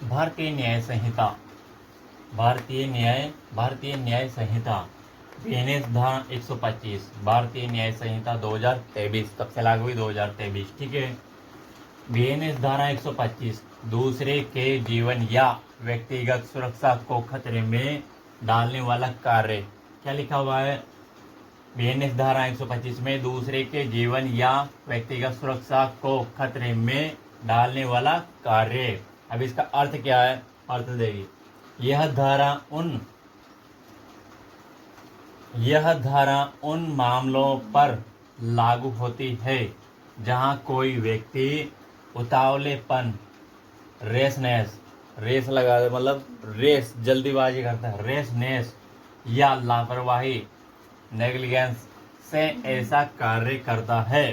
भारतीय न्याय संहिता भारतीय न्याय संहिता बीएनएस धारा 125 भारतीय न्याय संहिता 2023 तब से लागू हुई 2023। ठीक है। बीएनएस धारा 125 दूसरे के जीवन या व्यक्तिगत सुरक्षा को खतरे में डालने वाला कार्य। क्या लिखा हुआ है? बीएनएस धारा 125 में दूसरे के जीवन या व्यक्तिगत सुरक्षा को खतरे में डालने वाला कार्य। अब इसका अर्थ क्या है? अर्थ देखिए, यह धारा उन मामलों पर लागू होती है जहां कोई व्यक्ति उतावलेपन, रेस लगा मतलब रेस जल्दीबाजी करता है, रेसनेस या लापरवाही, नेग्लिजेंस से ऐसा कार्य करता है।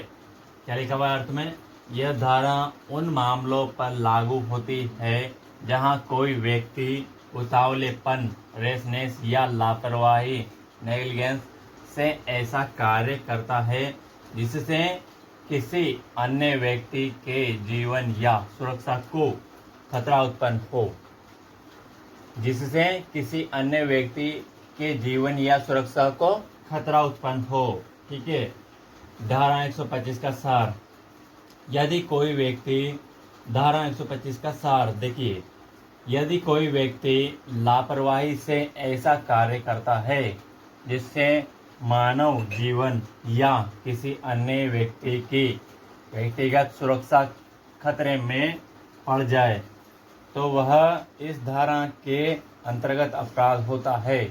क्या लिखा हुआ है अर्थ में? यह धारा उन मामलों पर लागू होती है जहां कोई व्यक्ति उतावलेपन, रेसनेस या लापरवाही, नेग्लिजेंस से ऐसा कार्य करता है जिससे किसी अन्य व्यक्ति के जीवन या सुरक्षा को खतरा उत्पन्न हो। जिससे किसी अन्य व्यक्ति के जीवन या सुरक्षा को खतरा उत्पन्न हो। ठीक है। धारा 125 का सार, यदि कोई व्यक्ति, धारा 125 का सार देखिए, यदि कोई व्यक्ति लापरवाही से ऐसा कार्य करता है जिससे मानव जीवन या किसी अन्य व्यक्ति की व्यक्तिगत सुरक्षा खतरे में पड़ जाए तो वह इस धारा के अंतर्गत अपराध होता है।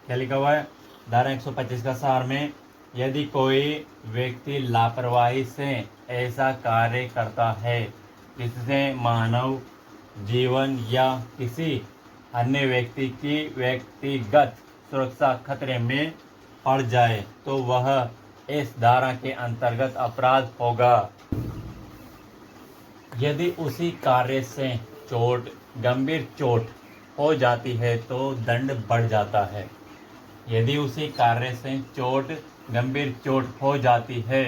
क्या लिखा हुआ है? धारा 125 का सार में, यदि कोई व्यक्ति लापरवाही से ऐसा कार्य करता है जिससे मानव जीवन या किसी अन्य व्यक्ति की व्यक्तिगत सुरक्षा खतरे में पड़ जाए तो वह इस धारा के अंतर्गत अपराध होगा। यदि उसी कार्य से गंभीर चोट हो जाती है तो दंड बढ़ जाता है। यदि उसी कार्य से गंभीर चोट हो जाती है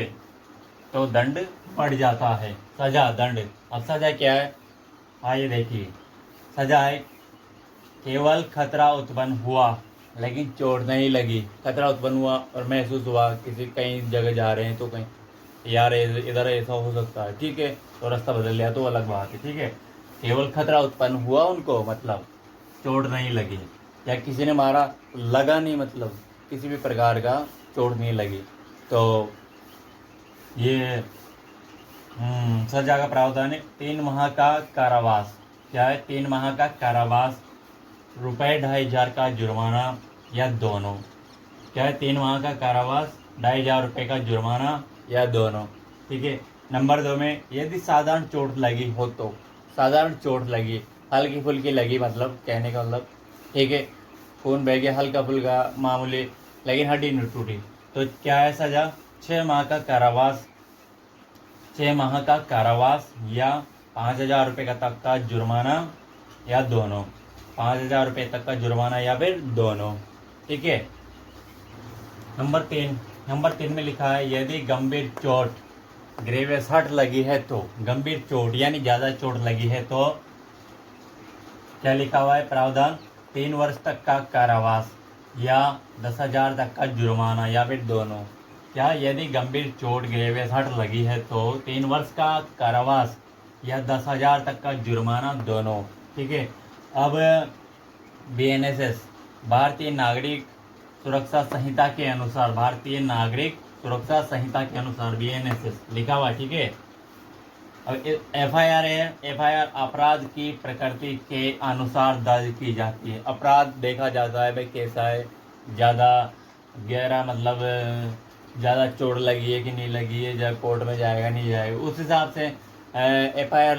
तो दंड बढ़ जाता है। सजा, दंड। अब सजा क्या है? आइए देखिए, सजा है केवल खतरा उत्पन्न हुआ लेकिन चोट नहीं लगी। खतरा उत्पन्न हुआ और महसूस हुआ किसी कहीं जगह जा रहे हैं तो कहीं यार इधर ऐसा हो सकता है, ठीक है, तो रास्ता बदल लिया तो अलग बात है। ठीक है। केवल खतरा उत्पन्न हुआ उनको, मतलब चोट नहीं लगी, या किसी ने मारा, लगा नहीं, मतलब किसी भी प्रकार का चोट नहीं लगी, तो ये सजा का प्रावधान है 3 माह का कारावास। क्या है? 3 माह का कारावास, ₹2,500 का जुर्माना या दोनों। क्या है? 3 माह का कारावास, ₹2,500 का जुर्माना या दोनों। ठीक है। नंबर 2 में, यदि साधारण चोट लगी हो तो, साधारण चोट लगी, हल्की फुल्की लगी, मतलब कहने का मतलब, ठीक है, खून बह गया, हल्का फुल्का मामूली, लेकिन हड्डी नहीं टूटी, तो क्या है सजा? 6 माह का कारावास, 6 माह का कारावास या ₹5,000 तक का जुर्माना या दोनों। ₹5,000 तक का जुर्माना या फिर दोनों। ठीक है। नंबर 3 में लिखा है, यदि गंभीर चोट, ग्रेवियस हर्ट लगी है तो, गंभीर चोट यानी ज़्यादा चोट लगी है तो क्या लिखा हुआ है प्रावधान? 3 वर्ष तक का कारावास या 10,000 तक का जुर्माना या फिर दोनों। क्या? यदि गंभीर चोट, ग्रेवियस हर्ट लगी है तो 3 वर्ष का कारावास या 10,000 तक का जुर्माना, दोनों। ठीक है। अब बीएनएसएस, भारतीय नागरिक सुरक्षा संहिता के अनुसार, भारतीय नागरिक सुरक्षा संहिता के अनुसार बीएनएसएस लिखा हुआ। ठीक है। अब एफआईआर है, एफआईआर अपराध की प्रकृति के अनुसार दर्ज की जाती है। अपराध देखा जाता है भाई कैसा है, ज़्यादा गहरा, मतलब ज़्यादा चोट लगी है कि नहीं लगी है, जब कोर्ट में जाएगा नहीं जाएगा, उस हिसाब से एफआईआर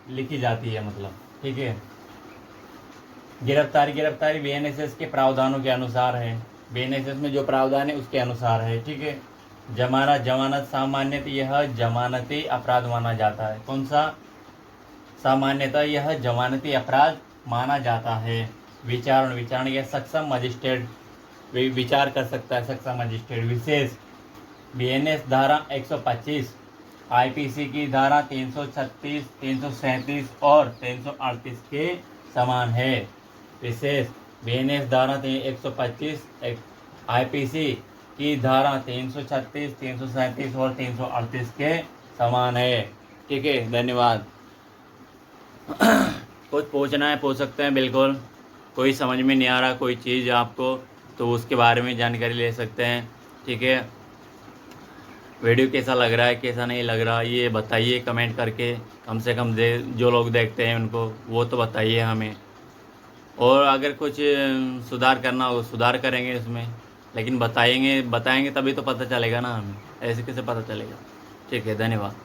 लिखी जाती है, मतलब। ठीक है। गिरफ्तारी बीएनएसएस के प्रावधानों के अनुसार है। बीएनएसएस में जो प्रावधान है उसके अनुसार है। ठीक है। जमानत सामान्यतः यह जमानती अपराध माना जाता है। कौन सा? सामान्यतः यह जमानती अपराध माना जाता है। विचारण या सक्षम मजिस्ट्रेट विचार कर सकता है। सक्षम मजिस्ट्रेट विशेष बीएनएस धारा 125 आईपीसी की धारा 336, 337 और 338 के समान है। विशेष बीएनएस धारा 125 आईपीसी की धारा 336, 337 और 338 के समान है। ठीक है, धन्यवाद। कुछ पूछना है पूछ सकते हैं, बिल्कुल। कोई समझ में नहीं आ रहा कोई चीज़ आपको, तो उसके बारे में जानकारी ले सकते हैं। ठीक है, वीडियो कैसा लग रहा है कैसा नहीं लग रहा ये बताइए कमेंट करके। कम से कम जो लोग देखते हैं उनको वो तो बताइए हमें। और अगर कुछ सुधार करना हो सुधार करेंगे इसमें, लेकिन बताएंगे तभी तो पता चलेगा ना हमें, ऐसे कैसे पता चलेगा। ठीक है, धन्यवाद।